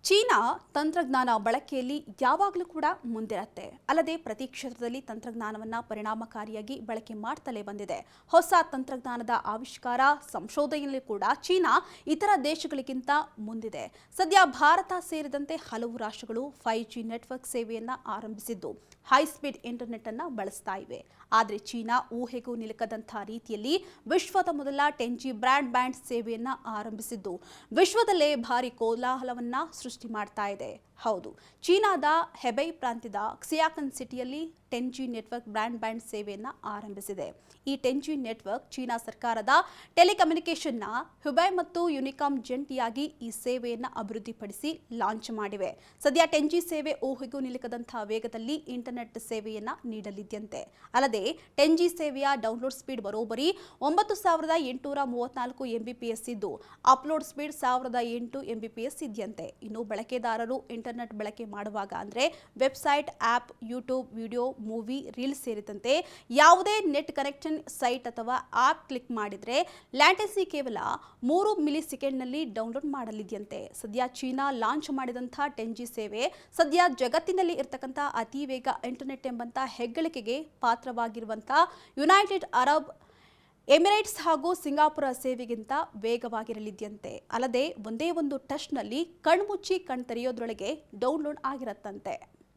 China ತಂತ್ರಜ್ಞಾನ ಬಳಕೆಯಲ್ಲಿ ಯಾವಾಗಲೂ ಕೂಡ ಮುಂದಿರುತ್ತೆ. ಅಲ್ಲದೆ ಪ್ರತಿ ಕ್ಷೇತ್ರದಲ್ಲಿ ತಂತ್ರಜ್ಞಾನವನ್ನು ಪರಿಣಾಮಕಾರಿಯಾಗಿ ಬಳಕೆ ಮಾಡ್ತಲೇ ಬಂದಿದೆ. ಹೊಸ ತಂತ್ರಜ್ಞಾನದ ಆವಿಷ್ಕಾರ ಸಂಶೋಧನೆಯಲ್ಲಿ ಕೂಡ ಚೀನಾ ಇತರ ದೇಶಗಳಿಗಿಂತ ಮುಂದಿದೆ. ಸದ್ಯ ಭಾರತ ಸೇರಿದಂತೆ ಹಲವು ರಾಷ್ಟ್ರಗಳು 5G ನೆಟ್ವರ್ಕ್ ಸೇವೆಯನ್ನು ಆರಂಭಿಸಿದ್ದು ಹೈ ಸ್ಪೀಡ್ ಇಂಟರ್ನೆಟ್ ಅನ್ನು ಬಳಸ್ತಾ ಇವೆ. ಆದರೆ ಚೀನಾ ಊಹೆಗೂ ನಿಲುಕದಂಥ ರೀತಿಯಲ್ಲಿ ವಿಶ್ವದ ಮೊದಲ 10G ಬ್ರಾಡ್ಬ್ಯಾಂಡ್ ಸೇವೆಯನ್ನು ಆರಂಭಿಸಿದ್ದು ವಿಶ್ವದಲ್ಲೇ ಭಾರಿ ಕೋಲಾಹಲವನ್ನು ಸೃಷ್ಟಿ ಮಾಡ್ತಾ ಇದೆ. ಹೌದು, ಚೀನಾದ ಹೆಬೈ ಪ್ರಾಂತ್ಯದ ಕ್ಸಿಯಾಕನ್ ಸಿಟಿಯಲ್ಲಿ 10G ನೆಟ್ವರ್ಕ್ ಬ್ರಾಡ್ಬ್ಯಾಂಡ್ ಸೇವೆಯನ್ನು ಆರಂಭಿಸಿದೆ. ಈ 10G ನೆಟ್ವರ್ಕ್ ಚೀನಾ ಸರ್ಕಾರದ ಟೆಲಿಕಮ್ಯುನಿಕೇಷನ್ನ ಹುಬೈ ಮತ್ತು ಯುನಿಕಾಂ ಜಂಟಿಯಾಗಿ ಈ ಸೇವೆಯನ್ನು ಅಭಿವೃದ್ಧಿಪಡಿಸಿ ಲಾಂಚ್ ಮಾಡಿವೆ. ಸದ್ಯ 10G ಸೇವೆ ಊಹೆಗೂ ನಿಲುಕದಂತಹ ವೇಗದಲ್ಲಿ ಇಂಟರ್ನೆಟ್ ಸೇವೆಯನ್ನು ನೀಡಲಿದ್ದಂತೆ. ಅಲ್ಲದೆ 10G ಸೇವೆಯ ಡೌನ್ಲೋಡ್ ಸ್ಪೀಡ್ ಬರೋಬ್ಬರಿ 9834 MBPS ಇದ್ದು ಅಪ್ಲೋಡ್ ಸ್ಪೀಡ್ 1008 MBPS ಇದೆಯಂತೆ. ಇನ್ನು ಬಳಕೆದಾರರು ಇಂಟರ್ನೆಟ್ ಬಳಕೆ ಮಾಡುವಾಗ ಅಂದರೆ website, app, YouTube video, movie, reels ಸೇರಿದಂತೆ ಯಾವುದೇ ನೆಟ್ ಕನೆಕ್ಷನ್ ಸೈಟ್ ಅಥವಾ ಆಪ್ ಕ್ಲಿಕ್ ಮಾಡಿದರೆ ಲ್ಯಾಟೆನ್ಸಿ ಕೇವಲ 3 ಮಿಲಿ ಸೆಕೆಂಡ್ನಲ್ಲಿ ಡೌನ್ಲೋಡ್ ಮಾಡಲಿದೆಯಂತೆ. ಸದ್ಯ ಚೀನಾ ಲಾಂಚ್ ಮಾಡಿದಂಥ 10G ಸೇವೆ ಸದ್ಯ ಜಗತ್ತಿನಲ್ಲಿ ಇರತಕ್ಕಂಥ ಅತಿ ವೇಗ ಇಂಟರ್ನೆಟ್ ಎಂಬಂಥ ಹೆಗ್ಗಳಿಕೆಗೆ ಪಾತ್ರವಾಗಿರುವಂಥ ಯುನೈಟೆಡ್ ಅರಬ್ ಎಮಿರೇಟ್ಸ್ ಹಾಗೂ ಸಿಂಗಾಪುರ ಸೇವೆಗಿಂತ ವೇಗವಾಗಿರಲಿದೆಯಂತೆ. ಅಲ್ಲದೆ ಒಂದೇ ಒಂದು ಟಚ್ನಲ್ಲಿ ಕಣ್ಮುಚ್ಚಿ ಕಣ್ತೆರೆಯೋದ್ರೊಳಗೆ ಡೌನ್ಲೋಡ್ ಆಗಿರತ್ತಂತೆ.